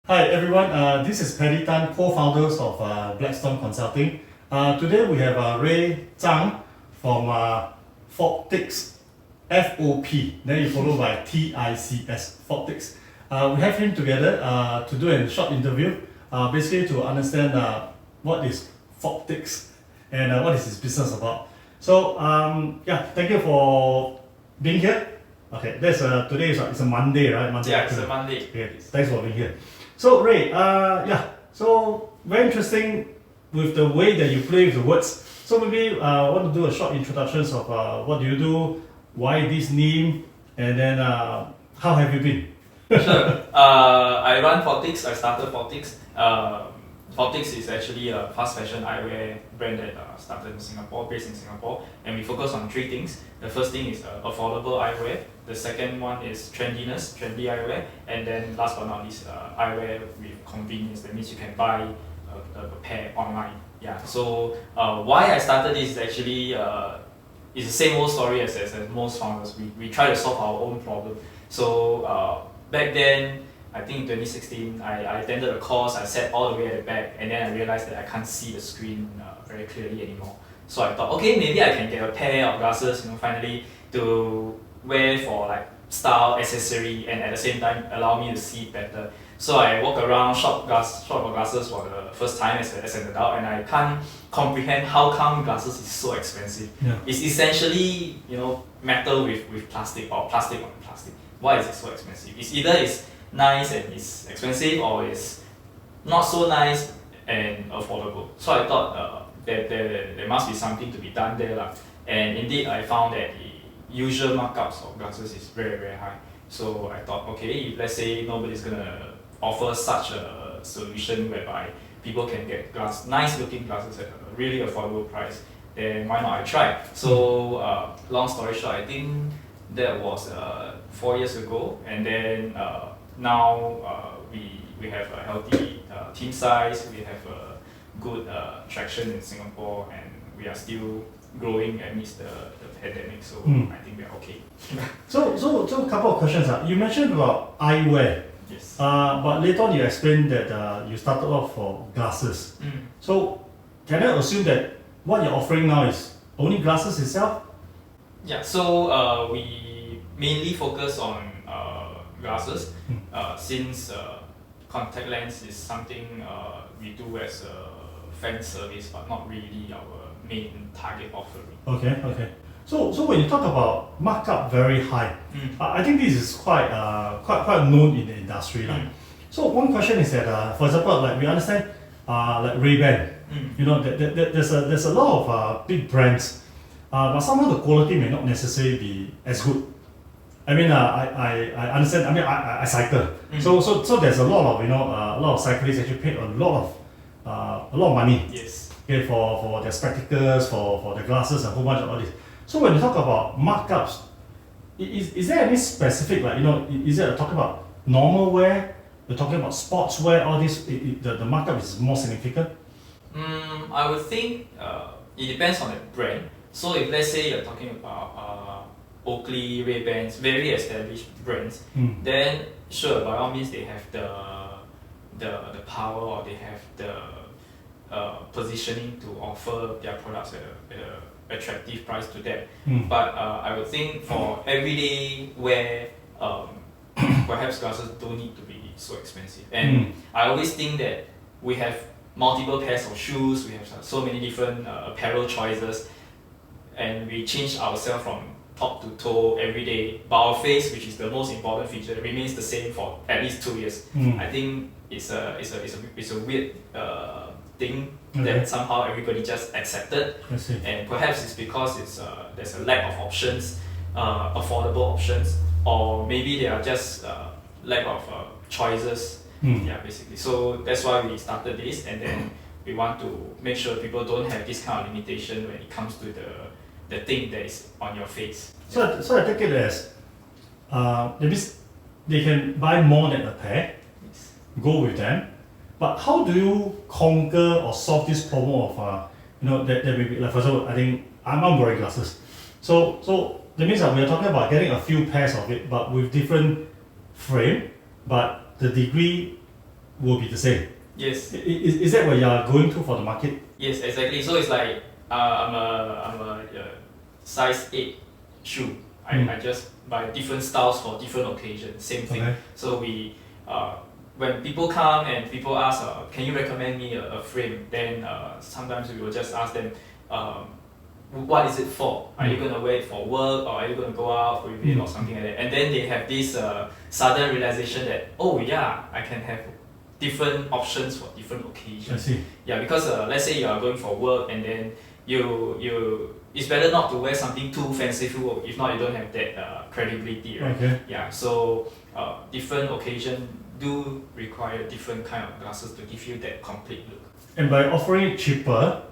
Hi everyone, this is Paddy Tan, co-founders of Blackstone Consulting. Today we have Ray Zhang from Foptics, F-O-P, then you follow by T-I-C-S, Foptics. We have him together to do a short interview, basically to understand what is Foptics and what is his business about. So yeah, thank you for being here. Okay, today it's a Monday, right? Monday. Yeah, it's a Monday. Okay, thanks for being here. So Ray, so very interesting with the way that you play with the words. So maybe I want to do a short introductions of what do you do, why this name, and then how have you been? Sure. I run Foptics. I started Foptics. Foptics is actually a fast fashion eyewear brand that started in Singapore, based in Singapore, and we focus on three things. The first thing is affordable eyewear. The second one is trendy eyewear, and then last but not least, eyewear with convenience. That means you can buy a pair online. Yeah. So why I started this is actually it's the same old story as most founders. We try to solve our own problem. So back then, I think in 2016, I attended a course. I sat all the way at the back, and then I realized that I can't see the screen very clearly anymore. So I thought, okay, maybe I can get a pair of glasses, finally to wear for like style, accessory, and at the same time allow me to see better. So I walk around, shop for glasses for the first time as an adult, and I can't comprehend how come glasses is so expensive. Yeah. It's essentially metal with plastic or plastic on plastic. Why is it so expensive? It's either it's nice and it's expensive, or it's not so nice and affordable. So I thought there must be something to be done there lah. And indeed I found that the usual markups of glasses is very, very high. So I thought, okay, if let's say nobody's gonna offer such a solution whereby people can get nice looking glasses at a really affordable price, then why not I try? So long story short, I think that was 4 years ago, and then now we have a healthy team size, we have a good traction in Singapore, and we are still growing amidst the pandemic, so I think we are okay. So a couple of questions. You mentioned about eyewear. Yes. But later on you explained that you started off for glasses. So can I assume that what you're offering now is only glasses itself? Yeah, so we mainly focus on glasses, since contact lens is something we do as a fan service, but not really our main target offering. Okay. So when you talk about markup very high, I think this is quite known in the industry. So one question is that, for example, like we understand, like Ray-Ban, there's a lot of big brands, but somehow the quality may not necessarily be as good. I mean, I understand. I mean, I cycle, so there's a lot of cyclists actually pay a lot of money. Yes. Okay, for their spectacles, for the glasses, a whole bunch of all this. So when you talk about markups, is there any specific, like is it talking about normal wear? You're talking about sports wear? All this, the markup is more significant. I would think it depends on the brand. So if let's say you're talking about Oakley, Ray-Bans, very established brands, then sure, by all means they have the power, or they have the positioning to offer their products at a attractive price to them. But I would think for everyday wear, perhaps glasses don't need to be so expensive. And I always think that we have multiple pairs of shoes, we have so many different apparel choices, and we change ourselves from top to toe every day, but our face, which is the most important feature, remains the same for at least 2 years. I think it's a weird thing that somehow everybody just accepted, and perhaps it's because there's a lack of options, affordable options, or maybe there are just lack of choices. Yeah, basically. So that's why we started this, and then we want to make sure people don't have this kind of limitation when it comes to the thing that is on your face. So I take it as that means they can buy more than a pair, go with them. But how do you conquer or solve this problem of that maybe, like for example, I think I'm wearing glasses, so that means that we are talking about getting a few pairs of it, but with different frame, but the degree will be the same. Yes. Is that what you are going to for the market? Yes, exactly. So it's like I'm a size 8 shoe. I just buy different styles for different occasions. Same thing. Okay. So we when people come and people ask, can you recommend me a frame? Then sometimes we will just ask them, what is it for? Are you going to wear it for work, or are you going to go out for event or something like that? And then they have this sudden realization that, oh yeah, I can have different options for different occasions. I see. Yeah, because let's say you are going for work, and then you it's better not to wear something too fanciful. If not, you don't have that credibility, right? Okay. Yeah. So different occasion do require different kind of glasses to give you that complete look. And by offering it cheaper,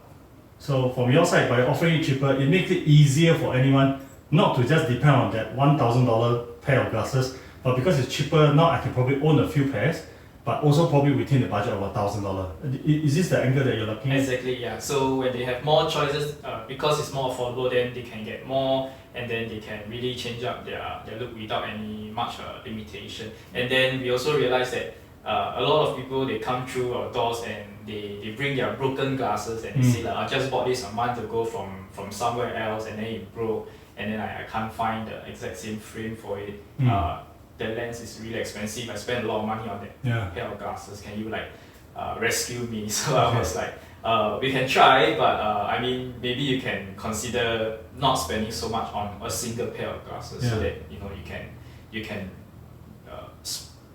so from your side, by offering it cheaper, it makes it easier for anyone not to just depend on that $1,000 pair of glasses, but because it's cheaper, now I can probably own a few pairs, but also probably within the budget of $1,000. Is this the angle that you're looking at? Exactly, yeah. So when they have more choices, because it's more affordable, then they can get more, and then they can really change up their look without any much limitation. And then we also realize that a lot of people, they come through our doors and they bring their broken glasses and they say like, I just bought this a month ago from somewhere else, and then it broke, and then I can't find the exact same frame for it. The lens is really expensive. I spent a lot of money on that pair of glasses. Can you like rescue me? So I was like, we can try, but I mean, maybe you can consider not spending so much on a single pair of glasses, so that you can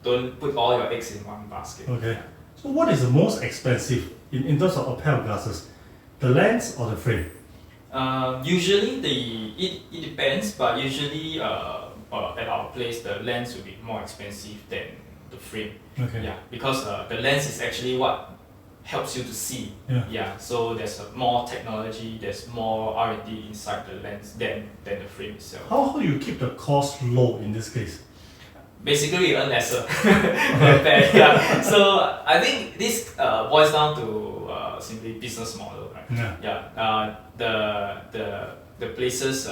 don't put all your eggs in one basket. Okay. So what is the most expensive in terms of a pair of glasses? The lens or the frame? Usually it depends, but usually at our place the lens will be more expensive than the frame. Okay. Yeah, because the lens is actually what helps you to see. Yeah. So there's more technology, there's more R&D inside the lens than the frame itself. How do you keep the cost low in this case? Basically, you earn lesser. Yeah. So I think this boils down to simply business model, right? Yeah. The places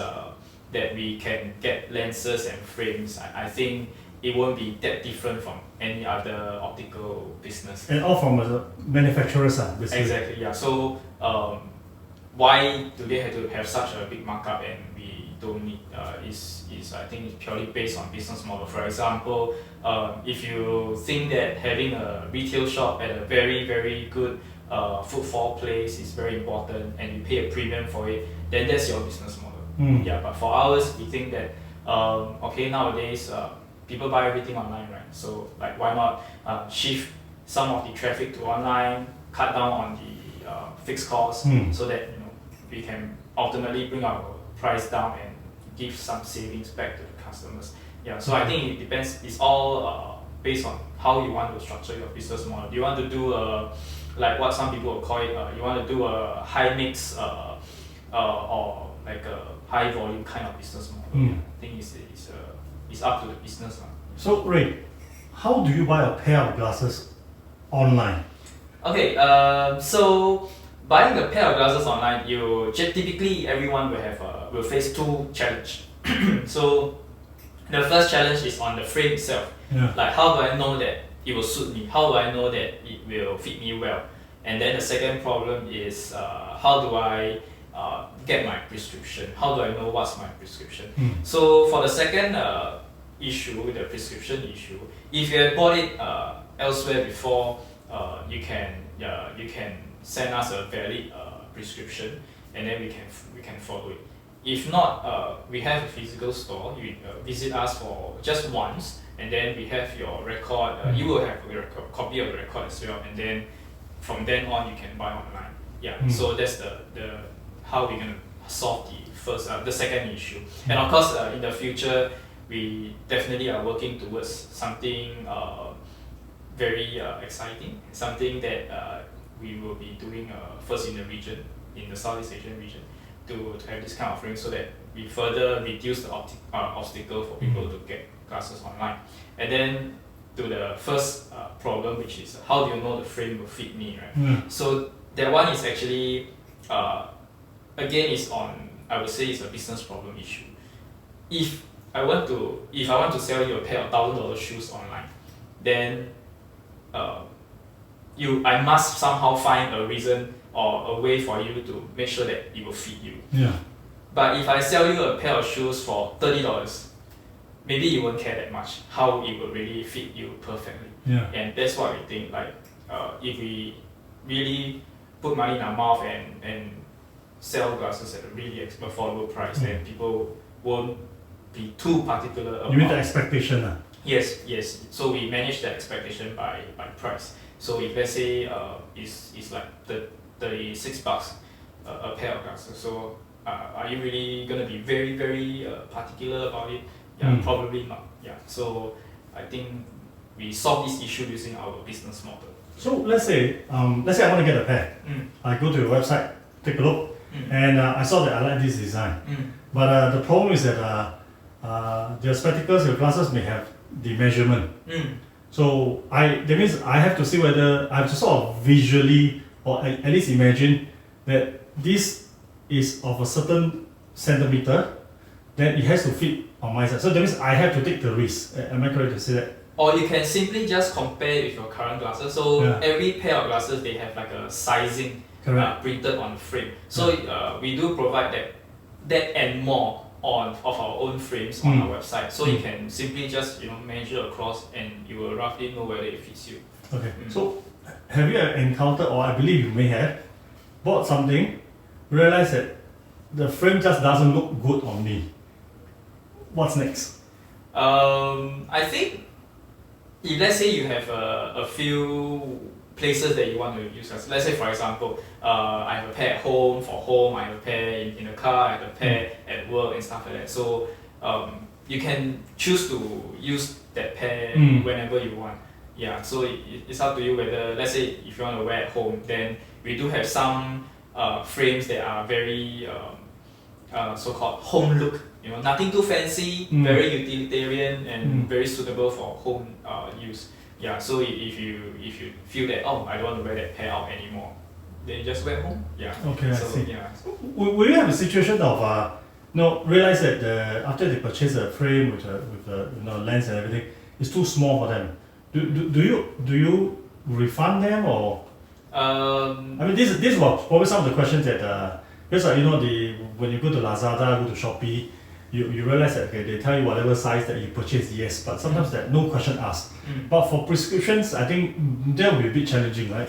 that we can get lenses and frames, I think it won't be that different from any other optical business. And all from manufacturers, basically. Exactly. Yeah. So why do they have to have such a big markup and we don't need? Is I think it's purely based on business model. For example, if you think that having a retail shop at a very very good footfall place is very important and you pay a premium for it, then that's your business model. Yeah, but for ours, we think that okay, nowadays people buy everything online, right? So like, why not shift some of the traffic to online, cut down on the fixed costs, so that we can ultimately bring our price down and give some savings back to the customers. Yeah, so I think it depends. It's all based on how you want to structure your business model. Do you want to do like what some people will call it? You want to do a high mix or like a high volume kind of business model? I think it's up to the business. So Ray, how do you buy a pair of glasses online? Okay, so buying a pair of glasses online, typically everyone will face two challenges. So the first challenge is on the frame itself. Like, how do I know that it will suit me? How do I know that it will fit me well? And then the second problem is how do I get my prescription? How do I know what's my prescription? So for the second issue, the prescription issue, if you have bought it elsewhere before, you can send us a valid prescription, and then we can follow it. If not, we have a physical store. You visit us for just once, and then we have your record. You will have a copy of the record as well, and then from then on you can buy online. Yeah. So that's the how we're gonna solve the second issue. And of course, in the future, we definitely are working towards something very exciting, something that we will be doing first in the region, in the Southeast Asian region, to have this kind of frame, so that we further reduce the obstacle for people to get glasses online. And then to the first problem, which is how do you know the frame will fit me, right? So that one is actually again is on, I would say it's a business problem issue. If I want to sell you a pair of $1,000 shoes online, then I must somehow find a reason or a way for you to make sure that it will fit you. Yeah. But if I sell you a pair of shoes for $30, maybe you won't care that much how it will really fit you perfectly. Yeah. And that's what we think. Like, if we really put money in our mouth and sell glasses at a really affordable price, then people won't be too particular about. You mean the expectation? Yes, yes. So we manage that expectation by price. So if let's say it's like $36 a pair of glasses, so are you really gonna be very very particular about it? Yeah, probably not. Yeah. So I think we solve this issue using our business model. So let's say I want to get a pair. I go to your website, take a look, and I saw that I like this design. But the problem is that your spectacles, your glasses may have the measurement. So that means I have to see whether I have to sort of visually or at least imagine that this is of a certain centimeter, then it has to fit on my side. So that means I have to take the risk. Am I correct to say that? Or you can simply just compare with your current glasses. So every pair of glasses, they have like a sizing printed on the frame. So we do provide that and more of our own frames on our website. So you can simply just measure across and you will roughly know whether it fits you. Okay. So have you encountered, or I believe you may have, bought something, realized that the frame just doesn't look good on me? What's next? I think if let's say you have a few places that you want to use, let's say for example, I have a pair at home for home, I have a pair in the car, I have a pair at work and stuff like that. So you can choose to use that pair whenever you want. Yeah, so it's up to you whether, let's say if you want to wear at home, then we do have some frames that are very so-called home look. Nothing too fancy, very utilitarian and very suitable for home use. Yeah, so if you feel that I don't want to wear that pair out anymore, then you just wear at home. Yeah. Okay, so, I see. Yeah. Will you have a situation of realize that after they purchase a frame with the lens and everything, it's too small for them? Do you refund them or? I mean, this was probably some of the questions that because when you go to Lazada, go to Shopee, you realize that they tell you whatever size that you purchase, yes, but sometimes that no question asked. But for prescriptions, I think that will be a bit challenging, right?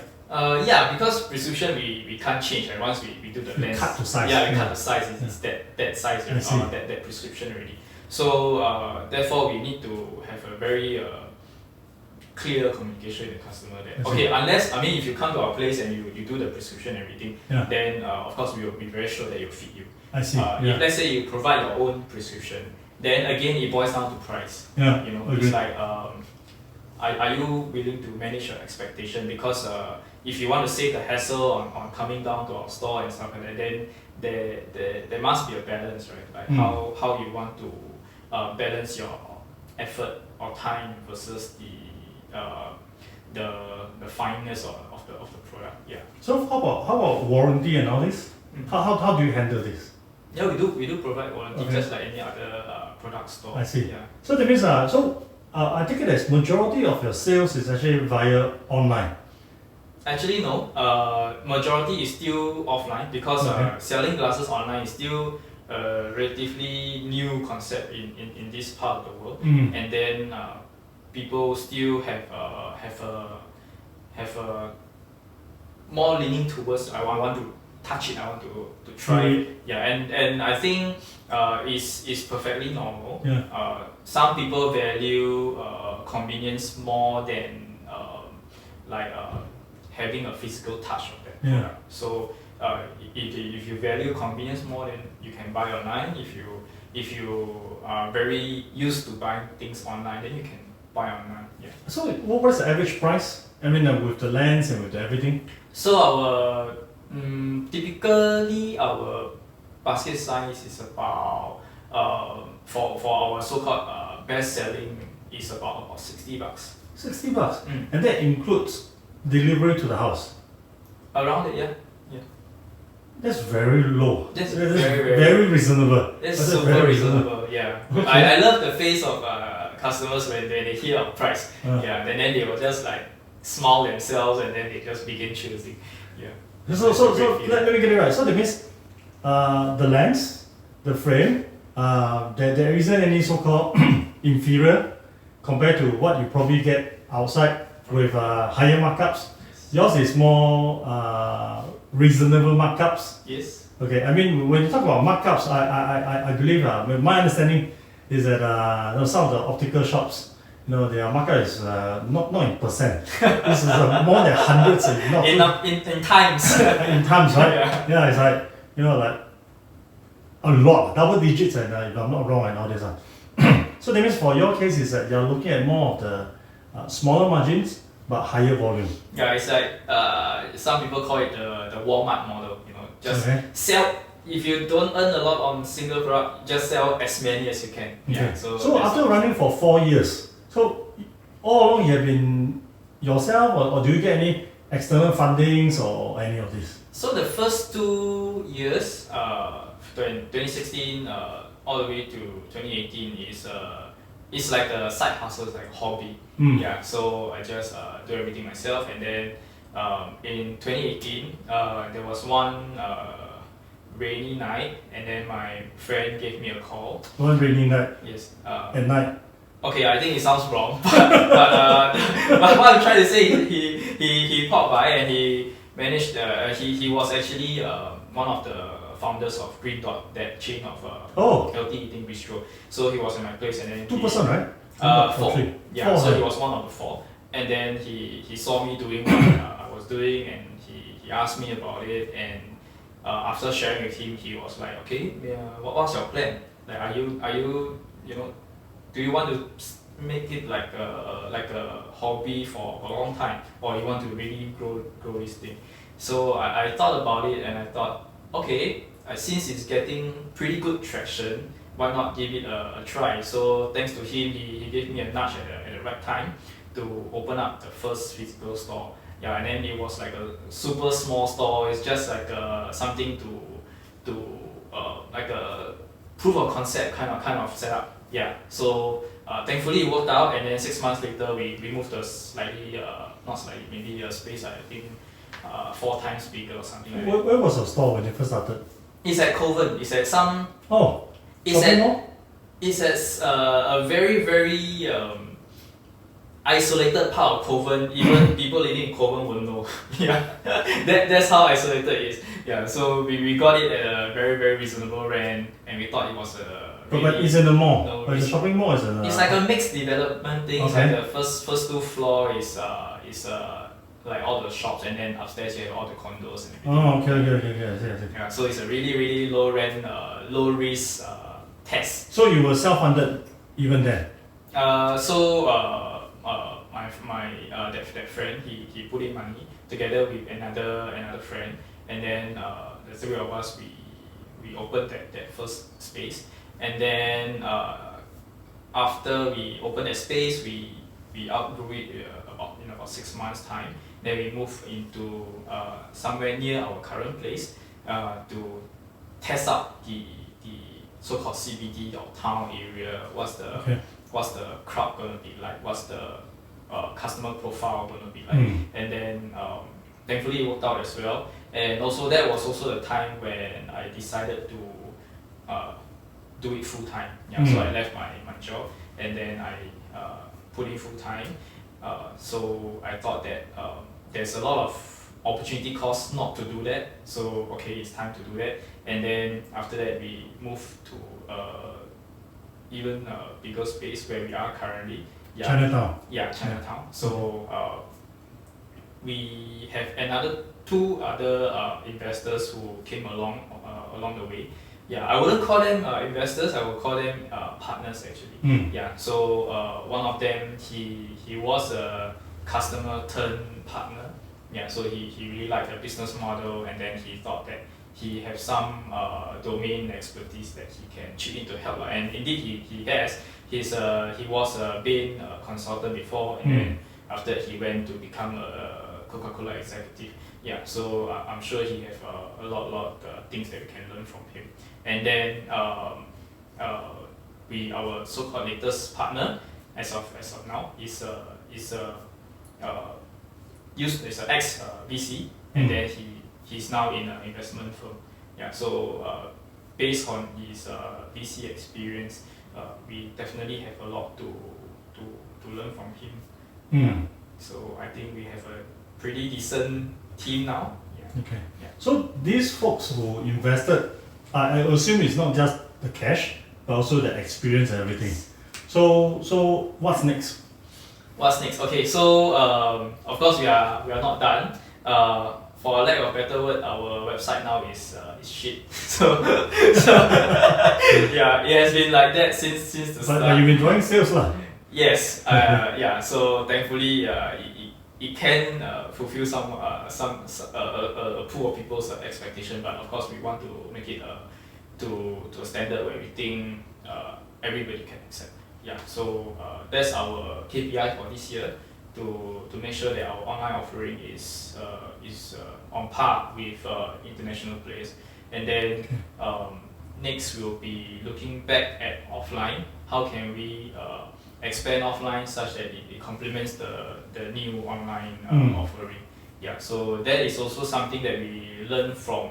Yeah, because prescription we can't change, right? Once we do the lens, cut the size. Yeah, we cut the size. It's that size already, that prescription already. So therefore, we need to have a very clear communication with the customer that unless if you come to our place and you do the prescription and everything, then of course we will be very sure that it will fit you. I see. If let's say you provide your own prescription, then again it boils down to price. Yeah. It's like are you willing to manage your expectation? Because if you want to save the hassle on coming down to our store and stuff like that, then there must be a balance, right? Like how you want to balance your effort or time versus the fineness of the product. Yeah. So how about warranty and all this? How do you handle this? Yeah, we do provide warranty just like any other product store. I see. Yeah. So that means I take it as majority of your sales is actually via online. Actually no, majority is still offline because selling glasses online is still a relatively new concept in this part of the world, and then people still have a more leaning towards I want to touch it, I want to try it. Yeah, and I think is perfectly normal. Yeah. Some people value convenience more than having a physical touch of that product. So if you value convenience more, then you can buy online. If you are very used to buying things online, then you can buy online. Yeah. So what is the average price? I mean, with the lens and with everything. So our typically our basket size is about for our so-called best selling is about $60. $60, and that includes delivery to the house. Around it, yeah. That's very low. That's very reasonable. That's super reasonable. Yeah. I love the face of customers when they hear our price. Yeah. And then they will just like smile themselves, and then they just begin choosing. Yeah. So let me get it right. So that means the lens, the frame, there isn't any so-called inferior compared to what you probably get outside with higher markups. Yours is more reasonable markups. Yes. Okay, I mean when you talk about markups, I believe my understanding is that some of the optical shops, their markup is not in percent. This is more than hundreds, not in times. in times, right? Yeah, it's like like a lot, double digits, and if I'm not wrong, and all this. So that means for your case is that you're looking at more of the smaller margins but higher volume. Yeah, it's like some people call it the Walmart model. Just sell. If you don't earn a lot on single product, just sell as many as you can. Okay. Yeah. So after running for 4 years, so all along you have been yourself, or do you get any external fundings or any of this? So the first 2 years, 2016 all the way to 2018 is like a side hustle, it's like a hobby. Yeah. So I just do everything myself, and then in 2018 there was one rainy night, and then my friend gave me a call. One rainy night? Yes. At night? Okay, I think it sounds wrong, but what I'm trying to say is he popped by, and he managed. He was actually one of the founders of Green Dot, that chain of healthy eating bistro. So he was in my place, and then 2%, right? 4. Three. Yeah. 4, So right? he was one of the 4, and then he saw me doing what I was doing, and he asked me about it, and after sharing with him, he was like, okay, what's your plan? Like, are you do you want to make it like a hobby for a long time, or you want to really grow this thing? So I thought about it, and I thought, okay, since it's getting pretty good traction, why not give it a try? So thanks to him, he gave me a nudge at the right time to open up the first physical store. Yeah, and then it was like a super small store. It's just like something to like a proof of concept kind of setup. Yeah. So thankfully it worked out, and then 6 months later we moved to a slightly not slightly, maybe a space I think 4 times bigger or something like that. Where was the store when you first started? It's at Kovan. It's at some. Oh. It's at a very very isolated part of Kovan. Even people living in Kovan won't know. Yeah, that's how isolated it is. Yeah, so we got it at a very very reasonable rent, and we thought it was a. Really, but it's in the mall. No, But the shopping mall is in the. It's like a mixed development thing. It's like the first 2 floor is like all the shops, and then upstairs you have all the condos and everything. Oh, okay. I see. Yeah, so it's a really really low rent, low risk test. So you were self-funded even then? That friend, he put in money together with another friend, and then the 3 of us we opened that first space, and then after we opened that space, we outgrew it about 6 months time. Then we moved into somewhere near our current place to test out the so-called CBD or town area. What's the crowd gonna be like? What's the customer profile gonna be like? And then thankfully it worked out as well. And also that was also the time when I decided to do it full time. Yeah, so I left my job, and then I put in full time. So I thought that there's a lot of opportunity cost not to do that. So okay, it's time to do that. And then after that, we moved to even bigger space where we are currently. Yeah. Chinatown. Yeah, Chinatown. So we have 2 other investors who came along the way. Yeah, I wouldn't call them investors. I would call them partners actually. Yeah. So one of them, he was a customer turned partner. Yeah. So he really liked the business model, and then he thought that he has some domain expertise that he can chip in to help. And indeed he has. He was a Bain consultant before, and then after that he went to become a Coca-Cola executive. Yeah, so I'm sure he has a lot things that we can learn from him. And then our so-called latest partner as of now is is an ex VC, and then he's now in an investment firm. Yeah, so based on his VC experience, we definitely have a lot to learn from him. Mm. So I think we have a pretty decent team now. Yeah. Okay. Yeah. So these folks who invested, I assume it's not just the cash, but also the experience and everything. So what's next? What's next? Okay, so of course we are not done. For a lack of a better word, our website now is shit. So yeah, it has been like that since the start. But you've been drawing sales lah. Yes, yeah. So thankfully, it can fulfill some a pool of people's expectation. But of course, we want to make it to a standard where we think everybody can accept. Yeah. So that's our KPI for this year to make sure that our online offering is on par with international players. And then next we'll be looking back at offline. How can we expand offline such that it complements the new online offering. Yeah, so that is also something that we learned from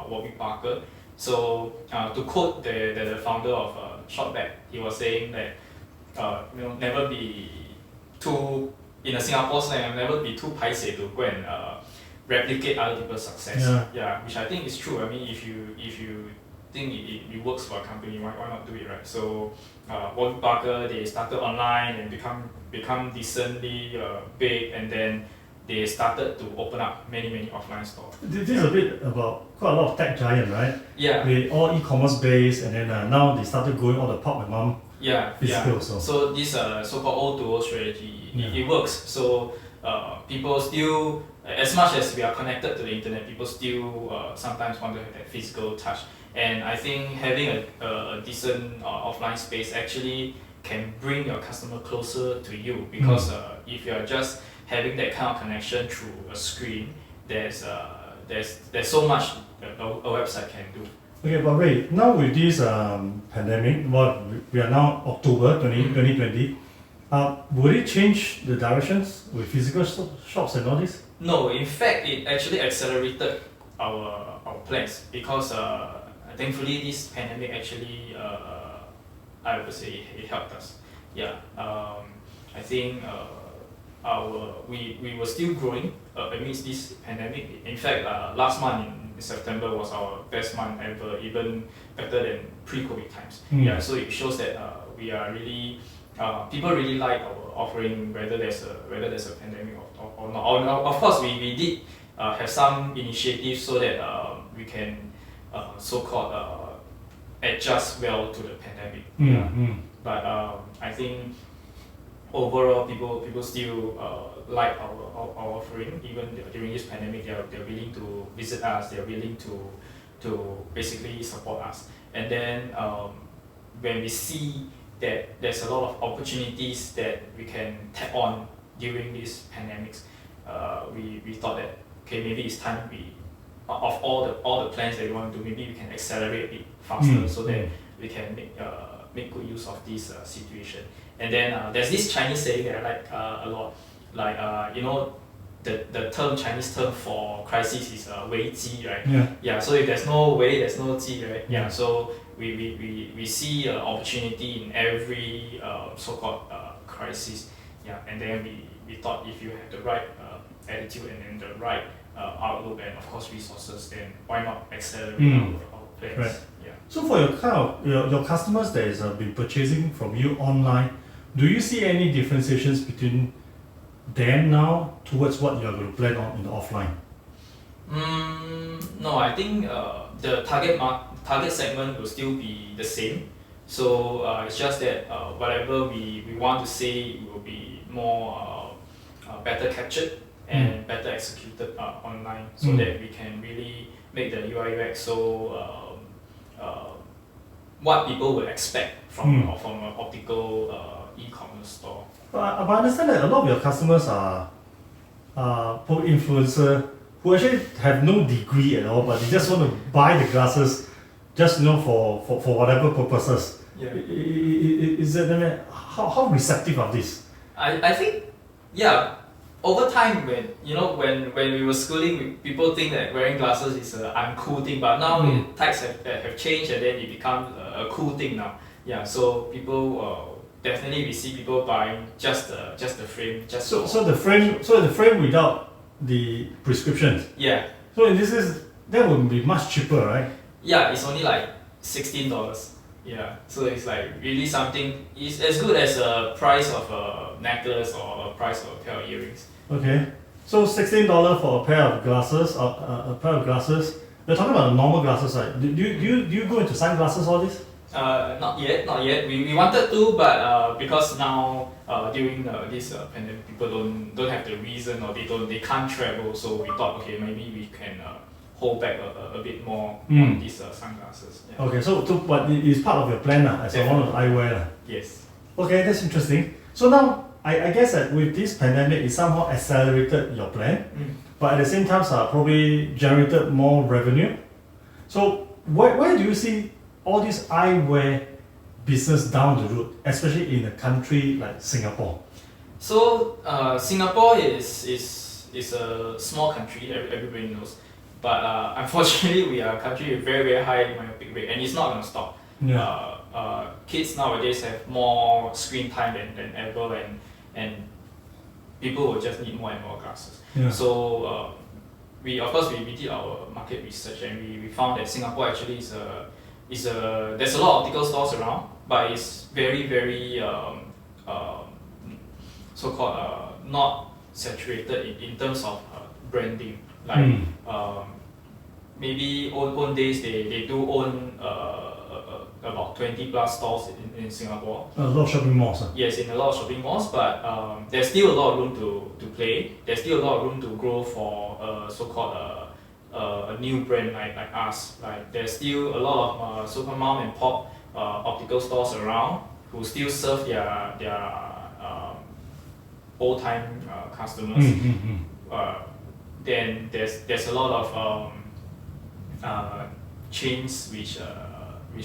Warwick Parker. So to quote the founder of Shopback, he was saying that never be too, in a Singapore slang, never be too paiseh to go and replicate other people's success. Yeah, which I think is true. I mean, if you think it works for a company, why not do it, right? So Warwick Parker, they started online and become decently big, and then they started to open up many offline stores. This is a bit about quite a lot of tech giant, right? Yeah. They all e-commerce based, and then now they started going all the pop and mom. Yeah. Physical Yeah. also. So this so-called O2O strategy, it works. So people still, as much as we are connected to the internet, people still sometimes want to have that physical touch. And I think having a decent offline space actually can bring your customer closer to you, because if you are just having that kind of connection through a screen, there's so much a website can do. Okay, but wait, now with this pandemic, we are now October 2020, would it change the directions with physical shops and all this? No, in fact, it actually accelerated our plans, because thankfully this pandemic actually, I would say it helped us. Yeah, I think we were still growing amidst this pandemic. In fact, last month in September was our best month ever, even better than pre-COVID times. Yeah, so it shows that we are really people really like our offering, whether there's a pandemic or not. Of course, we did have some initiatives so that we can so-called adjust well to the pandemic. But I think overall, people still like our offering. Even during this pandemic, they're willing to visit us. They're willing to basically support us. And then when we see that there's a lot of opportunities that we can tap on during these pandemics, we thought that okay, maybe it's time of all the plans that we want to do, maybe we can accelerate it faster so that we can make good use of this situation. And then there's this Chinese saying that I like a lot, like the Chinese term for crisis is 危机, right? Yeah. So if there's no 危, there's no 机, right? Yeah. So we see an opportunity in every so-called crisis. Yeah. And then we thought if you have the right attitude and then the right outlook and of course resources, then why not accelerate our plans? Right. Yeah. So for your customers that is been purchasing from you online, do you see any differentiations between them now towards what you're going to plan on in the offline? No, I think the target segment will still be the same. So it's just that whatever we want to say will be more better captured and better executed online, so that we can really make the UI UX so what people would expect from an optical e-commerce store. But I understand that a lot of your customers are influencers who actually have no degree at all, but they just want to buy the glasses just for whatever purposes. Yeah. Is that how receptive are these? I think, yeah, over time, when we were schooling, people think that wearing glasses is an uncool thing, but now types have changed and then it becomes a cool thing now. Yeah, so people definitely we see people buying just the frame. So the frame without the prescription. Yeah. So in this is that would be much cheaper, right? Yeah, it's only like $16. Yeah, so it's like really something. It's as good as a price of a necklace or a price of a pair of earrings. Okay, so $16 for a pair of glasses. A pair of glasses. We're talking about normal glasses, right? Do you go into sunglasses all this? Not yet. We wanted to, but because now during this pandemic, people don't have the reason or they can't travel. So we thought, okay, maybe we can hold back a bit more on these sunglasses. Yeah. Okay, so but it is part of your plan as one of the eyewear. Yes. Okay, that's interesting. So now I guess that with this pandemic, it somehow accelerated your plan, but at the same time, probably generated more revenue. So where do you see all this eyewear business down the road, especially in a country like Singapore? So Singapore is a small country, everybody knows, but unfortunately we are a country with very very high myopic rate, and it's not going to stop. Yeah. Kids nowadays have more screen time than ever, and people will just need more and more glasses. Yeah. So we did our market research, and we found that Singapore actually is there's a lot of optical stores around, but it's very very so-called not saturated in terms of branding. Like maybe old days they do own about 20 plus stores in Singapore. A lot of shopping malls. Yes, in a lot of shopping malls, but there's still a lot of room to play. There's still a lot of room to grow for so-called a new brand like us. Like there's still a lot of so-called mom and pop optical stores around who still serve their old time customers. Then there's a lot of chains which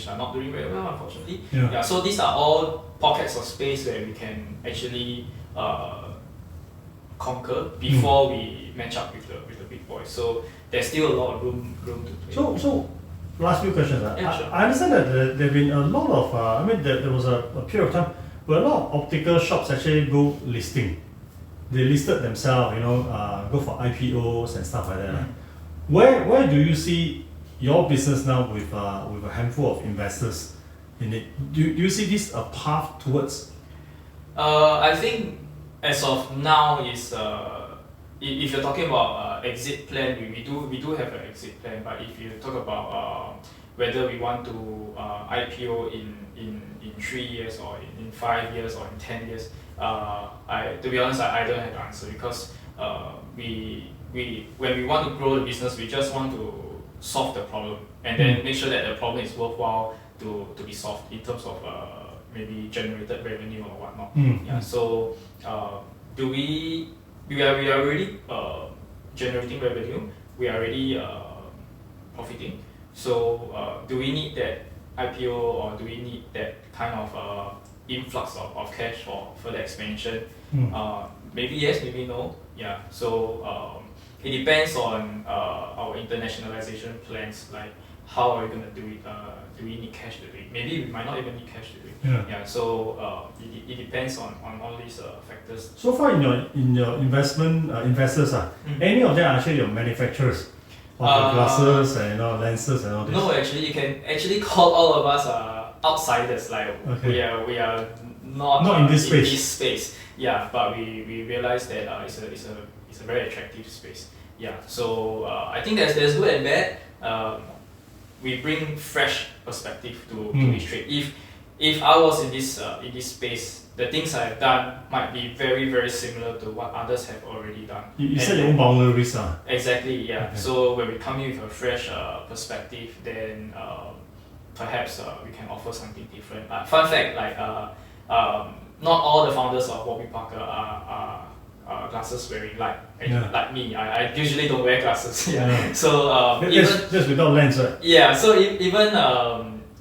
are not doing very well, unfortunately. Yeah. So these are all pockets of space where we can actually conquer before we match up with the big boys. So there's still a lot of room to play. So last few questions. Yeah, sure. I understand that there have been a lot of there was a period of time where a lot of optical shops actually go listing. They listed themselves, go for IPOs and stuff like that. Where do you see your business now with a handful of investors in it? Do you see this a path towards? I think as of now is if you're talking about exit plan, we do have an exit plan. But if you talk about whether we want to IPO in 3 years or in 5 years or in 10 years, to be honest, I don't have the answer, because when we want to grow the business, we just want to solve the problem and then make sure that the problem is worthwhile to be solved in terms of maybe generated revenue or whatnot. Yeah. So we are already generating revenue. We are already profiting. So do we need that IPO, or do we need that kind of influx of cash for further expansion? Maybe yes, maybe no. Yeah. So it depends on our internationalization plans. Like, how are we gonna do it? Do we need cash to do it? Maybe we might not even need cash to do it. Yeah. So it depends on all these factors. So far in your investors, any of them are actually your manufacturers of the glasses and lenses and all this? No, actually, you can actually call all of us outsiders. Like we are not in this space. Yeah, but we realize that it's a very attractive space. Yeah, so I think there's good and bad. We bring fresh perspective to this trade. If I was in this space, the things I have done might be very very similar to what others have already done. You set your own boundaries, Exactly, yeah. Okay. So when we come in with a fresh perspective, then perhaps we can offer something different. Fun fact, like not all the founders of Warby Parker are glasses wearing like me. I usually don't wear glasses. Yeah. So just without lens, right? Yeah. So even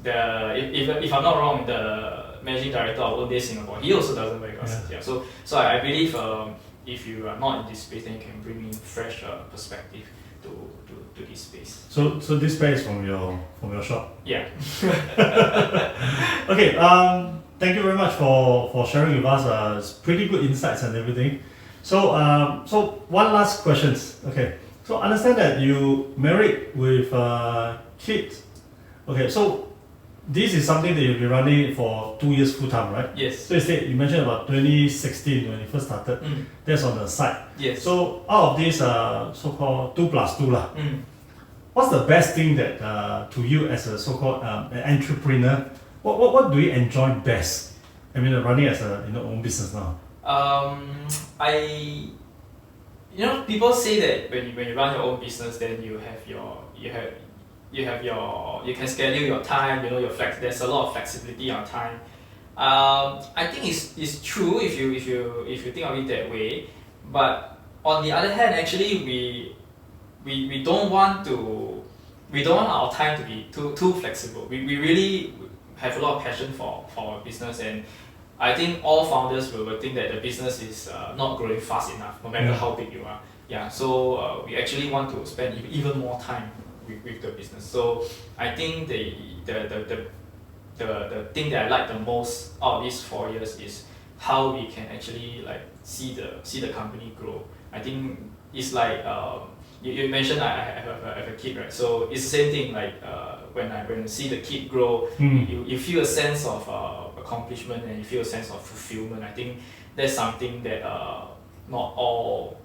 if I'm not wrong, the managing director of One Day Singapore, he also doesn't wear glasses. Yeah. So I believe if you are not in this space, then you can bring in fresh perspective to this space. So this pair is from your shop. Yeah. Okay. Thank you very much for sharing with us. It's pretty good insights and everything. So one last questions. Okay. So understand that you married with kids. Okay. So this is something that you've been running for 2 years full time, right? Yes. So you mentioned about 2016 when you first started. That's on the side. Yes. So out of this so-called 2+2 lah. What's the best thing that to you as a so-called an entrepreneur? What do you enjoy best? I mean, running as a own business now. People say that when you run your own business, then you can schedule your time. There's a lot of flexibility on time. I think it's true if you think of it that way. But on the other hand, actually we don't want our time to be too flexible. We really have a lot of passion for our business, and I think all founders will think that the business is not growing fast enough, no matter how big you are. Yeah, so we actually want to spend even more time with the business. So I think the thing that I like the most out of these 4 years is how we can actually see the company grow. I think it's like you mentioned I have a kid, right? So it's the same thing. When I see the kid grow, you feel a sense of accomplishment, and you feel a sense of fulfillment. I think that's something that not all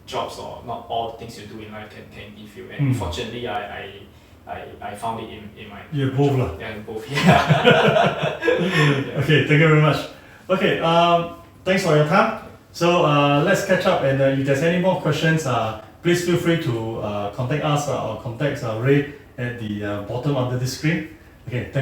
jobs or not all things you do in life can give you. And fortunately, I found it in my both lah. Yeah, both. Yeah. Okay, thank you very much. Okay, thanks for your time. So let's catch up, and if there's any more questions, please feel free to contact us or contact Ray at the bottom under the screen. Okay, thank you.